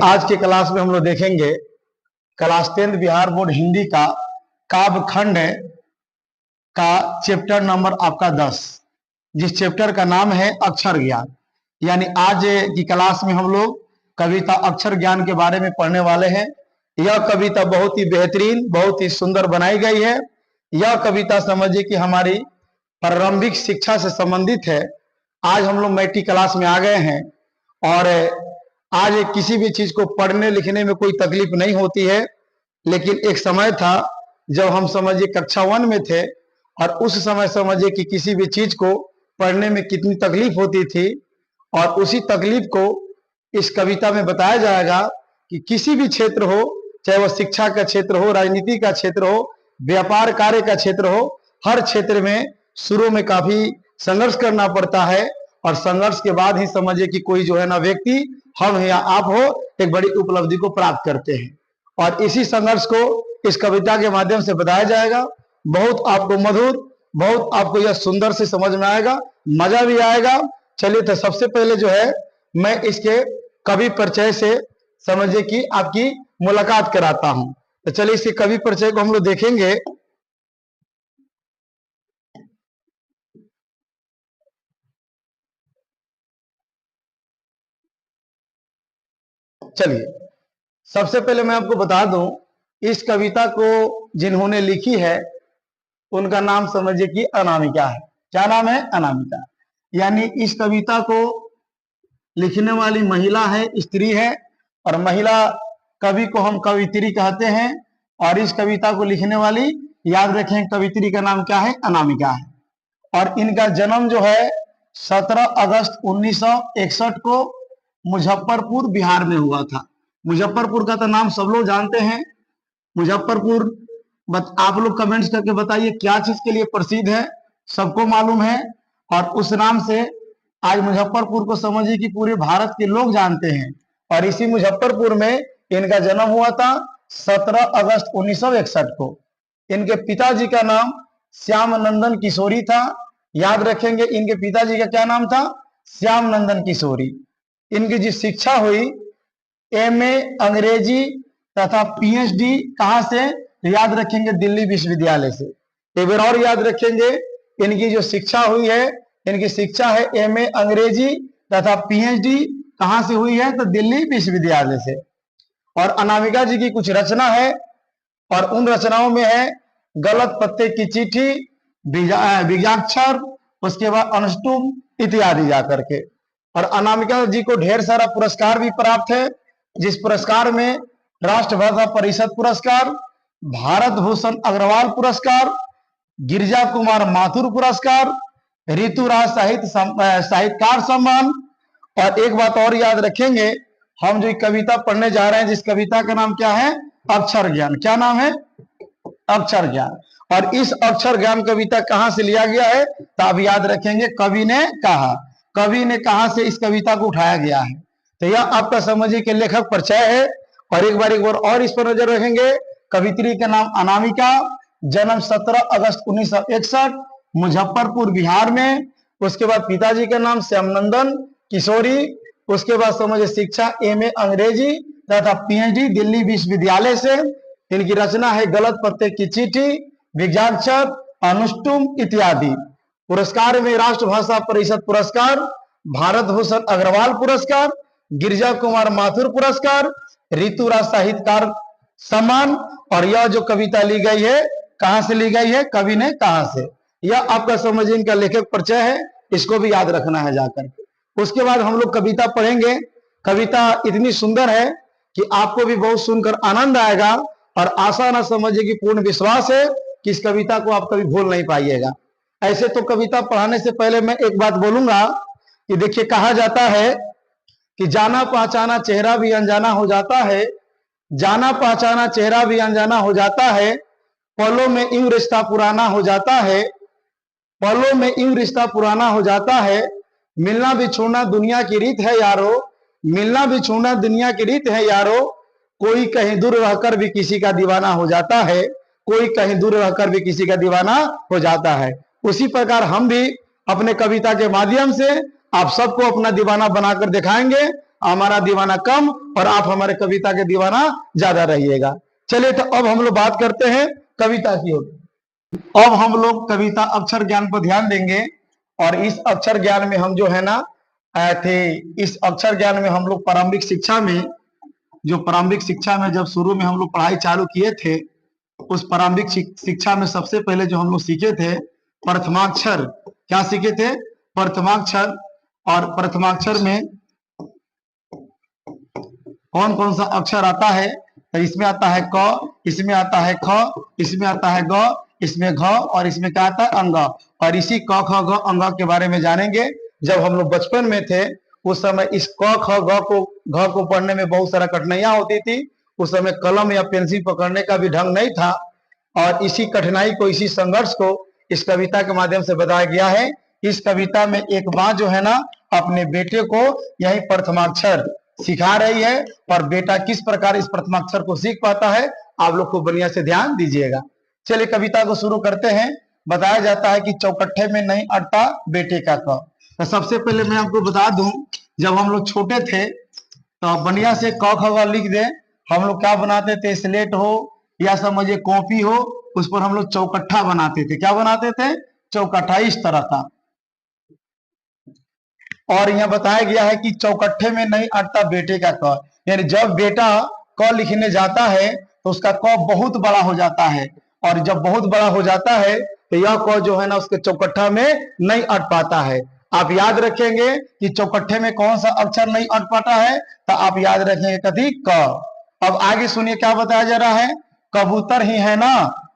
आज के क्लास में हम लोग देखेंगे क्लास 10 बिहार बोर्ड हिंदी का काव्य खंड का चैप्टर नंबर आपका 10, जिस चैप्टर का नाम है अक्षर ज्ञान। यानी आज की क्लास में हम लोग कविता अक्षर ज्ञान के बारे में पढ़ने वाले हैं। यह कविता बहुत ही बेहतरीन, बहुत ही सुंदर बनाई गई है। यह कविता समझिए कि हमारी प्रारंभिक शिक्षा से संबंधित है। आज हम लोग मैट्रिक क्लास में आ गए हैं और आज किसी भी चीज को पढ़ने लिखने में कोई तकलीफ नहीं होती है, लेकिन एक समय था जब हम समझिए कक्षा 1 में थे और उस समय समझिए कि किसी भी चीज को पढ़ने में कितनी तकलीफ होती थी, और उसी तकलीफ को इस कविता में बताया जाएगा कि किसी भी क्षेत्र हो, चाहे वह शिक्षा का क्षेत्र हो, राजनीति का क्षेत्र हो, व्यापार कार्य का क्षेत्र हो, हर क्षेत्र में शुरू में काफी संघर्ष करना पड़ता है और संघर्ष के बाद ही समझिए कि कोई जो है ना व्यक्ति, हम या आप हो, एक बड़ी उपलब्धि को प्राप्त करते हैं। और इसी संघर्ष को इस कविता के माध्यम से बताया जाएगा। बहुत आपको मधुर, बहुत आपको यह सुंदर से समझ में आएगा, मजा भी आएगा। चलिए तो सबसे पहले जो है मैं इसके कवि परिचय से समझिए कि आपकी मुलाकात कराता हूं। तो चलिए इसके कवि परिचय को हम लोग देखेंगे। चलिए सबसे पहले मैं आपको बता दूं, इस कविता को जिन्होंने लिखी है उनका नाम समझिए कि अनामिका है। क्या नाम है? अनामिका। यानी इस कविता को लिखने वाली महिला है, स्त्री है, और महिला कवि को हम कवित्री कहते हैं। और इस कविता को लिखने वाली, याद रखें, कवित्री का नाम क्या है? अनामिका है। और इनका जन्म जो है 17 अगस्त 1961 को मुजफ्फरपुर बिहार में हुआ था। मुजफ्फरपुर का तो नाम सब लोग जानते हैं। मुजफ्फरपुर आप लोग कमेंट्स करके बताइए क्या चीज के लिए प्रसिद्ध है, सबको मालूम है। और उस नाम से आज मुजफ्फरपुर को समझिए कि पूरे भारत के लोग जानते हैं। और इसी मुजफ्फरपुर में इनका जन्म हुआ था 17 अगस्त 1961 को। इनके पिताजी का नाम श्याम नंदन किशोरी था। याद रखेंगे, इनके पिताजी का क्या नाम था? श्याम नंदन किशोरी। इनकी जो शिक्षा हुई एमए अंग्रेजी तथा पीएचडी कहां से? याद रखेंगे, दिल्ली विश्वविद्यालय से। एक बार और याद रखेंगे, इनकी जो शिक्षा हुई है, इनकी शिक्षा है एमए अंग्रेजी तथा पीएचडी कहां से हुई है? तो दिल्ली विश्वविद्यालय से। और अनामिका जी की कुछ रचना है, और उन रचनाओं में है गलत पत्ते की चिट्ठी, बीजाक्षर, उसके बाद अनुष्टुप इत्यादि जाकर के। और अनामिका जी को ढेर सारा पुरस्कार भी प्राप्त है, जिस पुरस्कार में राष्ट्रभाषा परिषद पुरस्कार, भारत भूषण अग्रवाल पुरस्कार, गिरिजा कुमार माथुर पुरस्कार, ऋतुराज साहित्यकार सम्मान। और एक बात और याद रखेंगे, हम जो कविता पढ़ने जा रहे हैं, जिस कविता का नाम क्या है? अक्षर ज्ञान। क्या नाम है? अक्षर ज्ञान। और इस अक्षर ज्ञान कविता कहां से लिया गया है? तो आप याद रखेंगे, कवि ने कहा। कवि ने कहां से इस कविता को उठाया गया है? तो यह आपका समझिए कि लेखक परिचय है। और एक बार और इस पर नजर रखेंगे। कवित्री का नाम अनामिका, जन्म 17 अगस्त 1961 मुजफ्फरपुर बिहार में। उसके बाद पिताजी का नाम श्यामनंदन किशोरी। उसके बाद समझिए शिक्षा एमए अंग्रेजी तथा पीएचडी दिल्ली विश्वविद्यालय से। इनकी रचना है गलत पत्ते की चिट्ठी, बीजाक्षर, अनुष्टुप इत्यादि। पुरस्कार में राष्ट्रभाषा परिषद पुरस्कार, भारत भूषण अग्रवाल पुरस्कार, गिरिजा कुमार माथुर पुरस्कार, ऋतुराज साहित्यकार सम्मान। और यह जो कविता ली गई है, कहां से ली गई है? कवि ने कहा से। यह आपका समझिए इनका लेखक परिचय है, इसको भी याद रखना है जाकर के। उसके बाद हम लोग कविता पढ़ेंगे। कविता इतनी सुंदर है कि आपको भी बहुत सुनकर आनंद आएगा, और आशा ना समझिए कि पूर्ण विश्वास है कि इस कविता को आप कभी भूल नहीं पाइएगा। ऐसे तो कविता पढ़ाने से पहले मैं एक बात बोलूंगा कि देखिए, कहा जाता है कि जाना पहचाना चेहरा भी अनजाना हो जाता है, जाना पहचाना चेहरा भी अनजाना हो जाता है, पलों में यूं रिश्ता पुराना हो जाता है, पलों में यूं रिश्ता पुराना हो जाता है। मिलना भी छोड़ना दुनिया की रीत है यारो, मिलना भी छोड़ना दुनिया की रीत है यारो। कोई कहीं दूर रहकर भी किसी का दीवाना हो जाता है, कोई कहीं दूर रहकर भी किसी का दीवाना हो जाता है। उसी प्रकार हम भी अपने कविता के माध्यम से आप सबको अपना दीवाना बनाकर दिखाएंगे, हमारा दीवाना कम और आप हमारे कविता के दीवाना ज्यादा रहिएगा। चलिए तो अब हम लोग बात करते हैं कविता की ओर। अब हम लोग कविता अक्षर ज्ञान पर ध्यान देंगे और इस अक्षर ज्ञान में हम जो है ना आए थे, इस अक्षर ज्ञान में हम लोग प्रारंभिक शिक्षा में, जो प्रारंभिक शिक्षा में जब शुरू में हम लोग पढ़ाई चालू किए थे, उस प्रारंभिक शिक्षा में सबसे पहले जो हम लोग सीखे थे प्रथमाक्षर। क्या सीखे थे? प्रथमाक्षर। और प्रथमाक्षर में कौन कौन सा अक्षर आता है? तो इसमें आता है क, इसमें आता है ख, इसमें आता है ग, इसमें घ और इसमें क्या आता है अंग। और इसी क ख ग अंग के बारे में जानेंगे। जब हम लोग बचपन में थे उस समय इस क ख घ को पढ़ने में बहुत सारा कठिनाइयां होती थी। उस समय कलम या पेंसिल पकड़ने का भी ढंग नहीं था और इसी कठिनाई को, इसी संघर्ष को इस कविता के माध्यम से बताया गया है। इस कविता में एक माँ जो है ना अपने बेटे को यही प्रथमाक्षर सिखा रही है और बेटा किस प्रकार इस प्रथमाक्षर को सीख पाता है, आप लोग को बढ़िया से ध्यान दीजिएगा। चलिए कविता को शुरू करते हैं। बताया जाता है कि चौकट्ठे में नहीं अटता बेटे का क। तो सबसे पहले मैं आपको बता दूं, जब हम लोग छोटे थे तो बढ़िया से क ख ग लिख दे। हम लोग क्या बनाते थे, स्लेट हो या समझिए कॉपी हो, उस पर हम लोग चौकट्ठा बनाते थे। क्या बनाते थे? चौकट्ठा इस तरह का। और यह बताया गया है कि चौकट्ठे में नहीं अटता बेटे का क, यानी जब बेटा क लिखने जाता है तो उसका क बहुत बड़ा हो जाता है और जब बहुत बड़ा हो जाता है तो यह क जो है ना उसके चौकट्ठा में नहीं अट पाता है। आप याद रखेंगे कि चौकट्ठे में कौन सा अक्षर नहीं अट पाता है, तो आप याद रखेंगे कभी क। अब आगे सुनिए क्या बताया जा रहा है। कबूतर ही है ना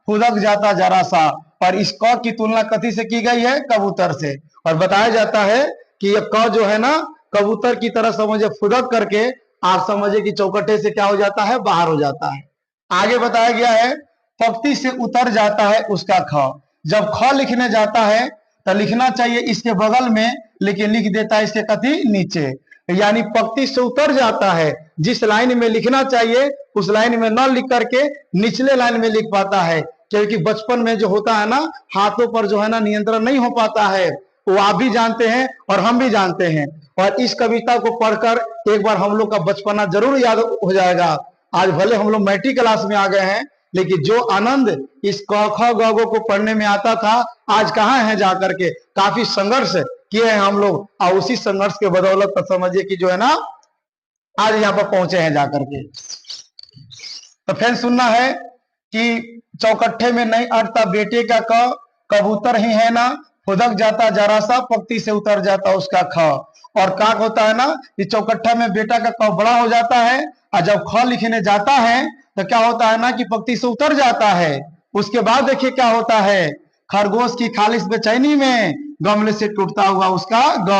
फुदक जाता जरा सा। और इस क की तुलना कथी से की गई है? कबूतर से। और बताया जाता है कि ये क जो है ना कबूतर की तरह समझे फुदक करके आप समझे कि चौकट्टे से क्या हो जाता है? बाहर हो जाता है। आगे बताया गया है पंक्ति से उतर जाता है उसका ख। जब ख लिखने जाता है तो लिखना चाहिए इसके बगल में, लेकिन लिख देता है इसके कथी? नीचे। यानी पंक्ति से उतर जाता है, जिस लाइन में लिखना चाहिए उस लाइन में न लिख करके निचले लाइन में लिख पाता है। क्योंकि बचपन में जो होता है ना हाथों पर जो है ना नियंत्रण नहीं हो पाता है, वो आप भी जानते हैं और हम भी जानते हैं। और इस कविता को पढ़कर एक बार हम लोग का बचपना जरूर याद हो जाएगा। आज भले हम लोग मैट्रिक क्लास में आ गए हैं, लेकिन जो आनंद इस क ख ग घ को पढ़ने में आता था आज कहाँ है जाकर के। काफी संघर्ष किए हैं हम लोग और उसी संघर्ष के बदौलत तो समझिए कि जो है ना आज यहाँ पर पहुंचे हैं जाकर के। तो फिर सुनना है कि चौकट्ठे में नहीं अटता बेटे का क, कबूतर ही है ना फुदक जाता जरा सा, पंक्ति से उतर जाता उसका ख। और काक होता है ना कि चौकट्ठा में बेटा का क बड़ा हो जाता है और जब ख लिखने जाता है तो क्या होता है ना कि पंक्ति से उतर जाता है। उसके बाद देखिए क्या होता है। खरगोश की खालिश बेचैनी में गमले से टूटता हुआ उसका ग।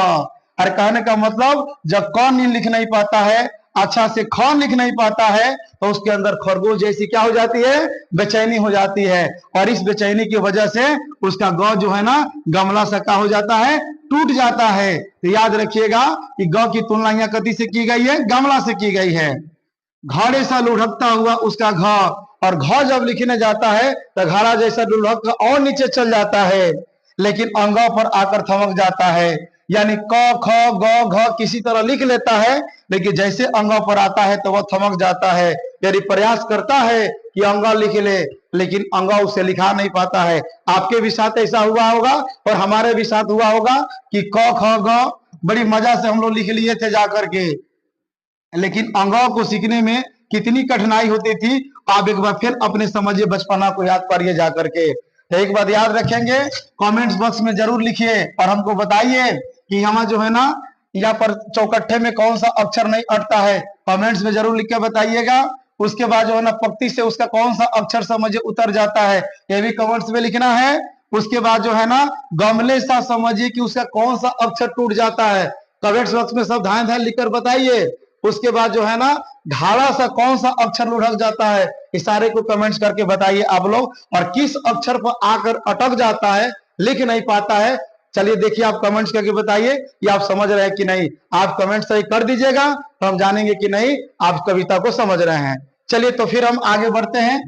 और कहने का मतलब जब क नहीं लिख नहीं पाता है, अच्छा से ख लिख नहीं पाता है, तो उसके अंदर खरगोश जैसी क्या हो जाती है? बेचैनी हो जाती है। और इस बेचैनी की वजह से उसका ग जो है ना गमला सा क्या हो जाता है? टूट जाता है। तो याद रखिएगा कि ग की तुलना यहाँ कथी से की गई है? गमला से की गई है। घाड़े सा लुढ़कता हुआ उसका घ, और घ जब लिखने जाता है तो घाड़ा जैसा लुढ़क और नीचे चल जाता है, लेकिन अंगों पर आकर थमक जाता है। यानी क ख ग घ किसी तरह लिख लेता है, लेकिन जैसे अंगों पर आता है तो वह थमक जाता है। यदि प्रयास करता है कि अंगा लिख ले, लेकिन अंगा उसे लिखा नहीं पाता है। आपके भी साथ ऐसा हुआ होगा और हमारे भी साथ हुआ होगा कि क ख ग बड़ी मजा से हम लोग लिख लिए थे जाकर के, लेकिन अंगों को सीखने में कितनी कठिनाई होती थी। आप एक बार फिर अपने समझिए बचपना को याद करिए जाकर के। तो एक बात याद रखेंगे, कमेंट्स बॉक्स में जरूर लिखिए और हमको बताइए कि यहाँ जो है ना यहाँ पर चौकट्ठे में कौन सा अक्षर नहीं अटता है। कमेंट्स में जरूर लिख के बताइएगा। उसके बाद जो है ना पंक्ति से उसका कौन सा अक्षर समझिए उतर जाता है, ये भी कमेंट्स में लिखना है। उसके बाद जो है ना गमले सा समझिए कि उसका कौन सा अक्षर टूट जाता है, कमेंट्स बॉक्स में सब ध्यान ध्यान लिखकर बताइए। उसके बाद जो है ना ढाला सा कौन सा अक्षर लुढ़क जाता है, इशारे को कमेंट्स करके बताइए आप लोग। और किस अक्षर पर आकर अटक जाता है, लिख नहीं पाता है। चलिए देखिए आप कमेंट्स करके बताइए कि आप समझ रहे हैं कि नहीं। आप कमेंट सही कर दीजिएगा तो हम जानेंगे कि नहीं आप कविता को समझ रहे हैं। चलिए तो फिर हम आगे बढ़ते हैं।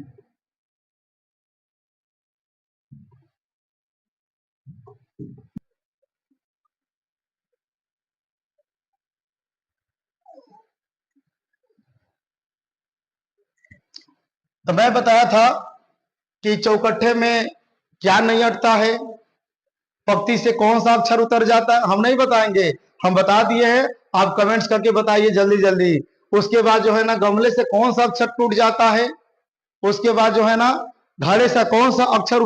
तो मैं बताया था कि चौकट्ठे में क्या नहीं अटता है, पंक्ति से कौन सा अक्षर उतर जाता है, हम नहीं बताएंगे, हम बता दिए हैं, आप कमेंट्स करके बताइए जल्दी जल्दी। उसके बाद जो है ना गमले से कौन सा अक्षर टूट जाता है, उसके बाद जो है ना घड़े से कौन सा अक्षर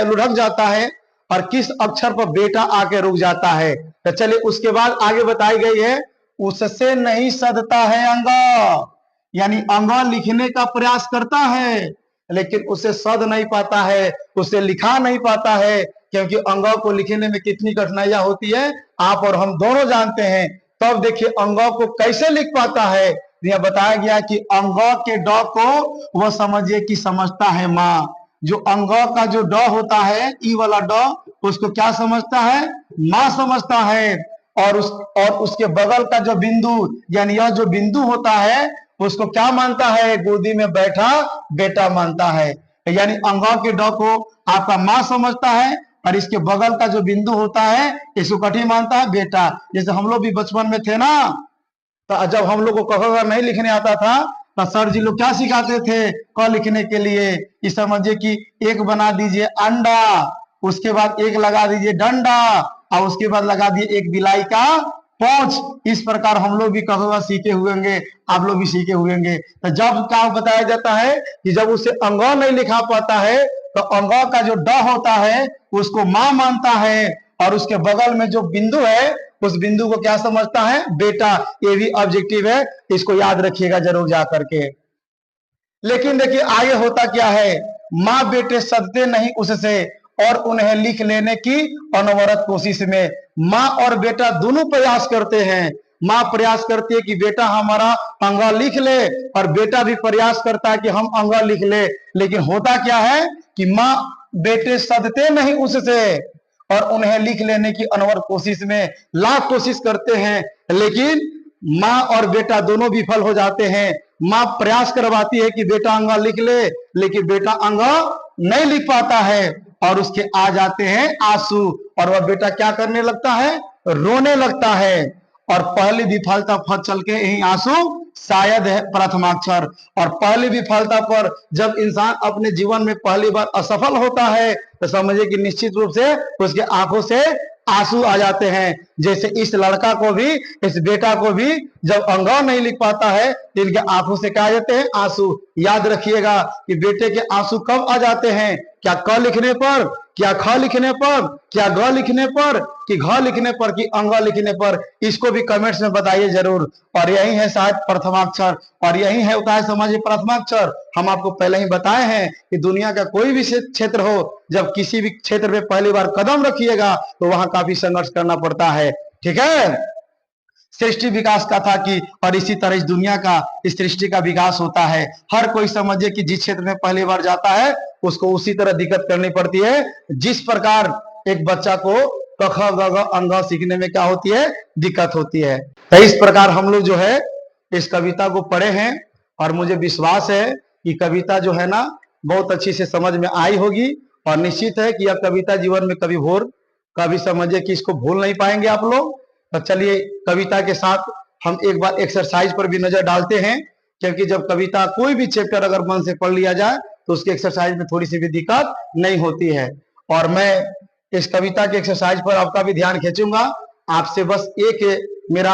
लुढ़क जाता है, और किस अक्षर पर बेटा आके रुक जाता है। तो चलिए उसके बाद आगे बताई गई है, उससे नहीं सधता है अंगा, यानी अंगा लिखने का प्रयास करता है लेकिन उसे सध नहीं पाता है, उसे लिखा नहीं पाता है, क्योंकि अंगा को लिखने में कितनी कठिनाइयां होती है आप और हम दोनों जानते हैं। तब देखिए अंगा को कैसे लिख पाता है, यह बताया गया कि अंगा के ड को वह समझिए कि समझता है माँ। जो अंगा का जो ड होता है, ई वाला ड, उसको क्या समझता है, माँ समझता है। और उसके बगल का जो बिंदु, यानी यह जो बिंदु होता है, उसको क्या मानता है, गोदी में बैठा बेटा मानता है। यानी अंगा के ड को आपका माँ समझता है, और इसके बगल का जो बिंदु होता है इसको कठी मानता है बेटा। जैसे हम लोग भी बचपन में थे ना, तो जब हम लोग को क ख नहीं लिखने आता था तो सर जी लोग क्या सिखाते थे, क लिखने के लिए कि समझिए कि एक बना दीजिए अंडा, उसके बाद एक लगा दीजिए डंडा, और उसके बाद लगा दिए एक बिलाई का पहुंच। इस प्रकार हम लोग भी क ख सीखे हुए होंगे, आप लोग भी सीखे हुए होंगे। तो जब क्या बताया जाता है कि जब उसे अंगा नहीं लिखा पाता है तो अंगा का जो ड होता है उसको मां मानता है, और उसके बगल में जो बिंदु है उस बिंदु को क्या समझता है, बेटा। ये भी ऑब्जेक्टिव है, इसको याद रखिएगा जरूर जा करके। लेकिन देखिए आगे होता क्या है, माँ बेटे सदते नहीं उससे और उन्हें लिख लेने की अनवरत कोशिश में। माँ और बेटा दोनों प्रयास करते हैं, माँ प्रयास करती है कि बेटा हमारा अंगा लिख ले, और बेटा भी प्रयास करता है कि हम अंगा लिख ले। लेकिन होता क्या है कि माँ बेटे सदते नहीं उससे और उन्हें लिख लेने की अनवर कोशिश में लाख कोशिश करते हैं, लेकिन माँ और बेटा दोनों विफल हो जाते हैं। माँ प्रयास करवाती है कि बेटा अंगा लिख ले, लेकिन बेटा अंगा नहीं लिख पाता है, और उसके आ जाते हैं आंसू, और वह बेटा क्या करने लगता है, रोने लगता है। और पहली विफलता पर चल के यही आंसू शायद है प्रथमाक्षर। और पहली विफलता पर जब इंसान अपने जीवन में पहली बार असफल होता है तो समझिए कि निश्चित रूप से उसके आंखों से आंसू आ जाते हैं। जैसे इस लड़का को भी, इस बेटा को भी जब अंगा नहीं लिख पाता है तो इनके आंखों से क्या आ जाते हैं, आंसू। याद रखिएगा कि बेटे के आंसू कब आ जाते हैं, क्या क लिखने पर, क्या ख लिखने पर, क्या ग लिखने पर, कि घ लिखने पर, कि अंगा लिखने पर। इसको भी कमेंट्स में बताइए जरूर। और यही है शायद प्रथमाक्षर, और यही है होता है समझिए प्रथमाक्षर। हम आपको पहले ही बताए हैं कि दुनिया का कोई भी क्षेत्र हो, जब किसी भी क्षेत्र में पहली बार कदम रखिएगा तो वहां काफी संघर्ष करना पड़ता है। ठीक है, सृष्टि विकास का था कि, और इसी तरह इस दुनिया का, इस सृष्टि का विकास होता है। हर कोई समझिए कि जिस क्षेत्र में पहली बार जाता है उसको उसी तरह दिक्कत करनी पड़ती है जिस प्रकार एक बच्चा को क ख ग घ अंग सीखने में क्या होती है, दिक्कत होती है। तो इस प्रकार हम लोग जो है इस कविता को पढ़े हैं, और मुझे विश्वास है कि कविता जो है ना बहुत अच्छी से समझ में आई होगी, और निश्चित है कि यह कविता जीवन में कभी समझिए कि इसको भूल नहीं पाएंगे आप लोग। तो चलिए कविता के साथ हम एक बार एक्सरसाइज पर भी नजर डालते हैं, क्योंकि जब कविता कोई भी चैप्टर अगर मन से पढ़ लिया जाए तो उसके एक्सरसाइज में थोड़ी सी भी दिक्कत नहीं होती है। और मैं इस कविता के एक्सरसाइज पर आपका भी ध्यान खींचूंगा। आपसे बस एक मेरा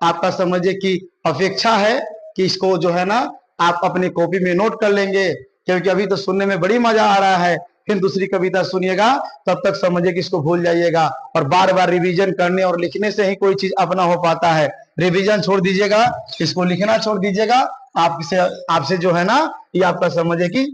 आपका समझिए कि अपेक्षा है कि इसको जो है ना आप अपनी कॉपी में नोट कर लेंगे, क्योंकि अभी तो सुनने में बड़ी मजा आ रहा है। फिर दूसरी कविता सुनिएगा, तब तक समझिए कि इसको भूल जाइएगा। और बार बार रिवीजन करने और लिखने से ही कोई चीज अपना हो पाता है। रिवीजन छोड़ दीजिएगा, इसको लिखना छोड़ दीजिएगा, आपसे जो है ना ये आपका समझिए कि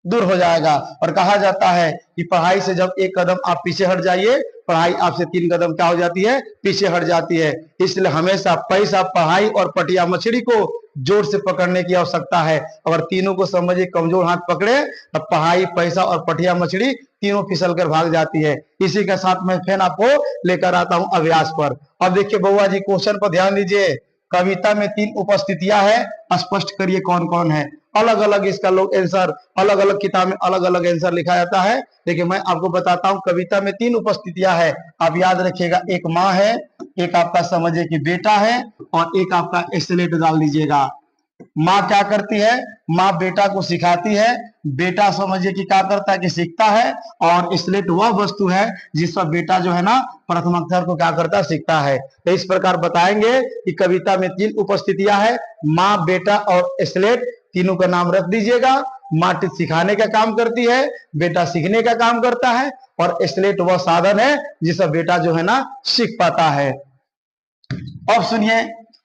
दूर हो जाएगा। और कहा जाता है कि पढ़ाई से जब एक कदम आप पीछे हट जाइए, पढ़ाई आपसे 3 कदम क्या हो जाती है, पीछे हट जाती है। इसलिए हमेशा पैसा, पढ़ाई और पटिया मछली को जोर से पकड़ने की आवश्यकता है। अगर तीनों को समझिए कमजोर हाथ पकड़े तब पढ़ाई, पैसा और पटिया मछली तीनों फिसल कर भाग जाती है। इसी के साथ मैं फिर आपको लेकर आता हूं अभ्यास पर। अब देखिए बउआ जी क्वेश्चन पर ध्यान दीजिए। कविता में 3 उपस्थितियां है, स्पष्ट करिए कौन कौन है। अलग अलग इसका लोग आंसर, अलग अलग किताब में अलग अलग आंसर लिखा जाता है, लेकिन मैं आपको बताता हूं कविता में 3 उपस्थितियां है। आप याद रखिएगा, एक माँ है, एक आपका समझिए कि बेटा है, और एक आपका एक्सलेट डाल दीजिएगा। माँ क्या करती है, माँ बेटा को सिखाती है, बेटा समझिए कि क्या करता है कि सीखता है, और स्लेट वह वस्तु है जिस पर बेटा जो है ना प्रथम अक्षर को क्या करता है, सीखता है। तो इस प्रकार बताएंगे कि कविता में 3 उपस्थितियां है, माँ, बेटा और स्लेट, तीनों का नाम रख दीजिएगा। माँ सिखाने का काम करती है, बेटा सीखने का काम करता है, और स्लेट वह साधन है जिससे बेटा जो है ना सीख पाता है। अब सुनिए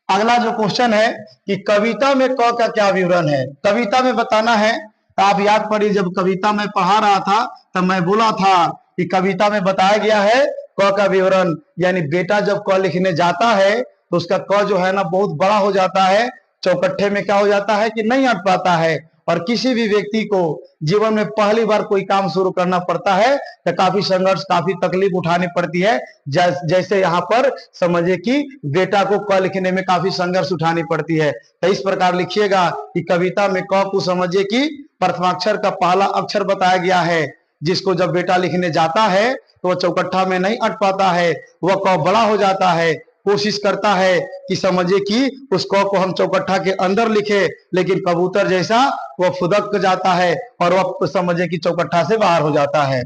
अगला जो क्वेश्चन है कि कविता में क का क्या विवरण है। कविता में बताना है, तो आप याद करिए जब कविता में पढ़ा रहा था तब मैं बोला था कि कविता में बताया गया है क का विवरण, यानी बेटा जब क लिखने जाता है तो उसका क जो है ना बहुत बड़ा हो जाता है, चौकट्ठे में क्या हो जाता है कि नहीं अट पाता है। और किसी भी व्यक्ति को जीवन में पहली बार कोई काम शुरू करना पड़ता है तो काफी संघर्ष, काफी तकलीफ उठानी पड़ती है। जैसे यहाँ पर समझिए कि बेटा को क लिखने में काफी संघर्ष उठानी पड़ती है। तो इस प्रकार लिखिएगा कि कविता में क को समझिए कि प्रथमाक्षर का पहला अक्षर बताया गया है, जिसको जब बेटा लिखने जाता है तो वह चौकट्ठा में नहीं अट पाता है, वह क बड़ा हो जाता है। कोशिश करता है कि समझिए कि उस क को हम चौकट्ठा के अंदर लिखे, लेकिन कबूतर जैसा वह फुदक जाता है और वह समझिए कि चौकट्ठा से बाहर हो जाता है।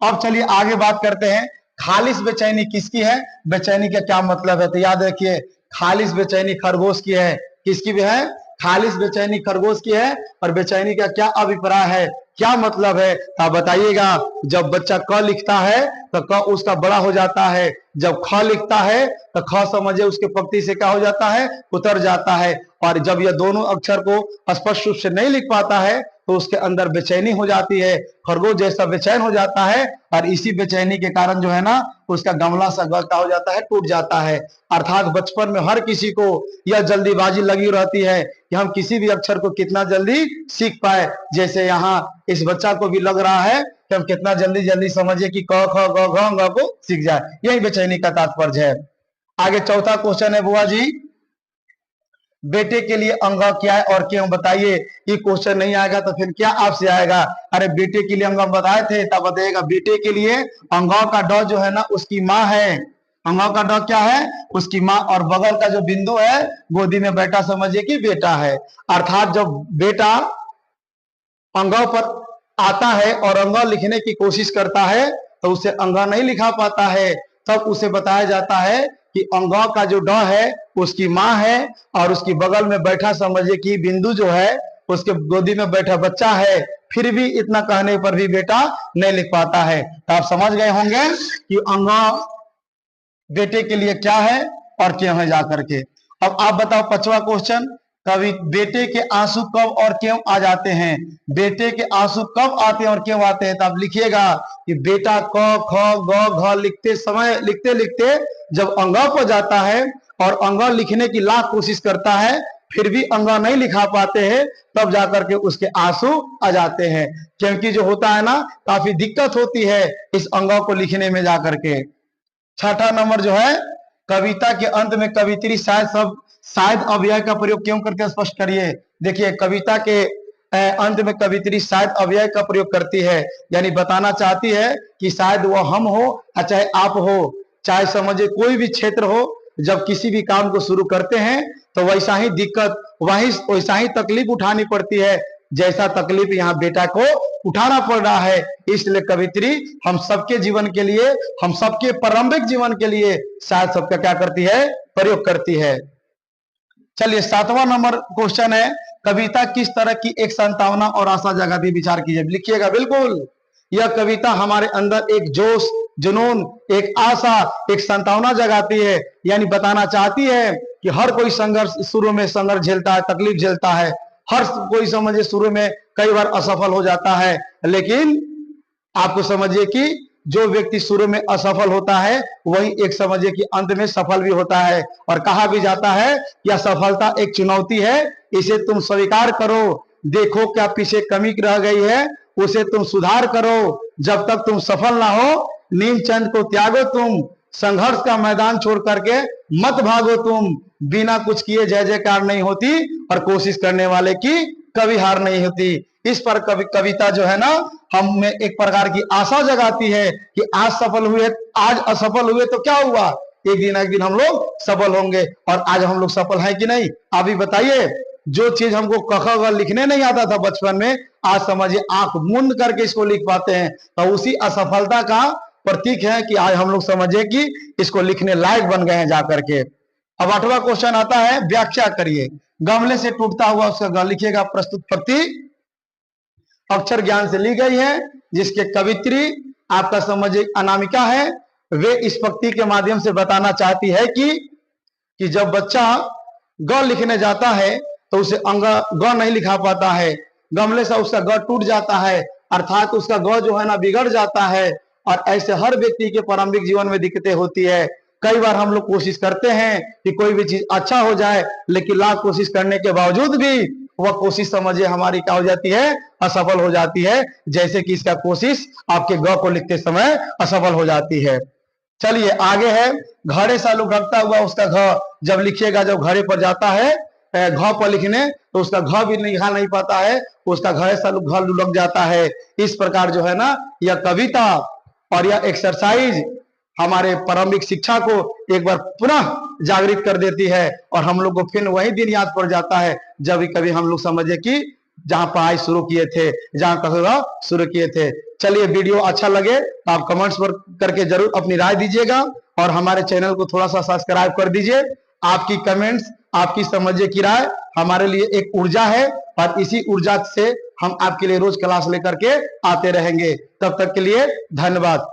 अब चलिए आगे बात करते हैं, खालिस बेचैनी किसकी है, बेचैनी का क्या मतलब है। तो याद रखिए खालिस बेचैनी खरगोश की है। किसकी भी है, खालिस बेचैनी खरगोश की है। और बेचैनी का क्या अभिप्राय है, क्या मतलब है, तो बताइएगा। जब बच्चा क लिखता है तो क उसका बड़ा हो जाता है, जब ख लिखता है तो ख समझिए उसके पंक्ति से क्या हो जाता है, उतर जाता है। और जब यह दोनों अक्षर को स्पष्ट रूप से नहीं लिख पाता है तो उसके अंदर बेचैनी हो जाती है, खरगोश जैसा बेचैन हो जाता है। और इसी बेचैनी के कारण जो है ना उसका गमला सा गलता हो जाता है, टूट जाता है। अर्थात बचपन में हर किसी को यह जल्दीबाजी लगी रहती है कि हम किसी भी अक्षर को कितना जल्दी सीख पाए। जैसे यहाँ इस बच्चा को भी लग रहा है कि हम कितना जल्दी जल्दी समझिए कि क ख ग घ ङ को सीख जाए, यही बेचैनी का तात्पर्य है। आगे चौथा क्वेश्चन है बुआ जी, बेटे के लिए अंगा क्या है और क्यों, बताइए। ये क्वेश्चन नहीं आएगा तो फिर क्या आपसे आएगा। अरे बेटे के लिए अंगा बताए थे, तब बताइएगा। बेटे के लिए अंगा का ड जो है ना उसकी माँ है, अंगा का ड क्या है, उसकी माँ। और बगल का जो बिंदु है गोदी में बैठा समझिए कि बेटा है। अर्थात जब बेटा अंगा पर आता है और अंगा लिखने की कोशिश करता है तो उसे अंगा नहीं लिखा पाता है, तब उसे बताया जाता है कि अंगा का जो ड है उसकी माँ है, और उसकी बगल में बैठा समझिए कि बिंदु जो है उसके गोदी में बैठा बच्चा है। फिर भी इतना कहने पर भी बेटा नहीं लिख पाता है। तो आप समझ गए होंगे कि अंगा बेटे के लिए क्या है और क्यों है जाकर के। अब आप बताओ 5वां क्वेश्चन, कवि बेटे के आंसू कब और क्यों आ जाते हैं। बेटे के आंसू कब आते हैं और क्यों आते हैं, तो आप लिखिएगा कि बेटा क ख ग घ लिखते समय लिखते लिखते जब अंगा पर जाता है और अंगा लिखने की लाख कोशिश करता है फिर भी अंगा नहीं लिखा पाते हैं, तब जाकर के उसके आंसू आ जाते हैं। क्योंकि जो होता है ना काफी दिक्कत होती है इस अंगा को लिखने में जाकर के। छठा नंबर जो है, कविता के अंत में कवित्री शायद अव्यय का प्रयोग क्यों करते हैं, स्पष्ट करिए। देखिए कविता के अंत में कवित्री शायद अव्यय का प्रयोग करती है, यानी बताना चाहती है कि शायद वो हम हो चाहे आप हो, चाहे समझिए कोई भी क्षेत्र हो, जब किसी भी काम को शुरू करते हैं तो वैसा ही दिक्कत वैसा ही तकलीफ उठानी पड़ती है जैसा तकलीफ यहाँ बेटा को उठाना पड़ रहा है। इसलिए कवित्री हम सबके जीवन के लिए, हम सबके प्रारंभिक जीवन के लिए शायद सबका क्या करती है, प्रयोग करती है। चलिए 7वां नंबर क्वेश्चन है, कविता किस तरह की एक संतावना और आशा जगाती, विचार कीजिए। लिखिएगा बिल्कुल, यह कविता हमारे अंदर एक जोश, जुनून, एक आशा, एक संतावना जगाती है, यानी बताना चाहती है कि हर कोई संघर्ष, शुरू में संघर्ष झेलता है, तकलीफ झेलता है। हर कोई समझिए शुरू में कई बार असफल हो जाता है, लेकिन आपको समझिए कि जो व्यक्ति शुरू में असफल होता है वही एक समझिए कि अंत में सफल भी होता है। और कहा भी जाता है कि असफलता एक चुनौती है, इसे तुम स्वीकार करो, देखो क्या पीछे कमी रह गई है उसे तुम सुधार करो, जब तक तुम सफल ना हो नीमचंद को त्यागो तुम, संघर्ष का मैदान छोड़ करके मत भागो तुम, बिना कुछ किए जय जयकार नहीं होती और कोशिश करने वाले की कभी हार नहीं होती। इस पर कविता जो है ना हम में एक प्रकार की आशा जगाती है कि आज सफल हुए, आज असफल हुए तो क्या हुआ, एक दिन ना एक दिन हम लोग सफल होंगे। और आज हम लोग सफल हैं कि नहीं, आप ही बताइए। जो चीज हमको क ख ग लिखने नहीं आता था बचपन में, आज समझिए आंख मूंद करके इसको लिख पाते हैं, तो उसी असफलता का प्रतीक है कि आज हम लोग समझिए कि इसको लिखने लायक बन गए हैं जाकर के। अब 8वां क्वेश्चन आता है, व्याख्या करिए। गमले से टूटता हुआ उसका ग लिखिएगा। प्रस्तुत पंक्ति अक्षर ज्ञान से ली गई है, जिसके कवित्री आपका समझिए अनामिका है। वे इस पंक्ति के माध्यम से बताना चाहती है कि जब बच्चा ग लिखने जाता है तो उसे ग नहीं लिखा पाता है, गमले से उसका ग टूट जाता है, अर्थात उसका ग जो है ना बिगड़ जाता है। और ऐसे हर व्यक्ति के प्रारंभिक जीवन में दिक्कतें होती है। कई बार हम लोग कोशिश करते हैं कि कोई भी चीज अच्छा हो जाए, लेकिन लाख कोशिश करने के बावजूद भी वह कोशिश समझिए हमारी क्या हो जाती है, असफल हो जाती है। जैसे कि इसका कोशिश आपके ग को लिखते समय असफल हो जाती है। चलिए आगे है, घड़े सा लुढ़कता हुआ उसका घ जब लिखिएगा, जब घड़े पर जाता है घ पर लिखने तो उसका घ भी लिखा नहीं पाता है, उसका घड़े सा घ लुढ़क जाता है। इस प्रकार जो है ना यह कविता और यह एक्सरसाइज हमारे प्रारंभिक शिक्षा को एक बार पुनः जागृत कर देती है, और हम लोग को फिर वही दिन याद पड़ जाता है जब भी कभी हम लोग समझे कि जहां पढ़ाई शुरू किए थे, जहां कहा शुरू किए थे। चलिए वीडियो अच्छा लगे तो आप कमेंट्स पर करके जरूर अपनी राय दीजिएगा, और हमारे चैनल को थोड़ा सा सब्सक्राइब कर दीजिए। आपकी कमेंट्स, आपकी समझे की राय हमारे लिए एक ऊर्जा है, और इसी ऊर्जा से हम आपके लिए रोज क्लास लेकर के आते रहेंगे। तब तक के लिए धन्यवाद।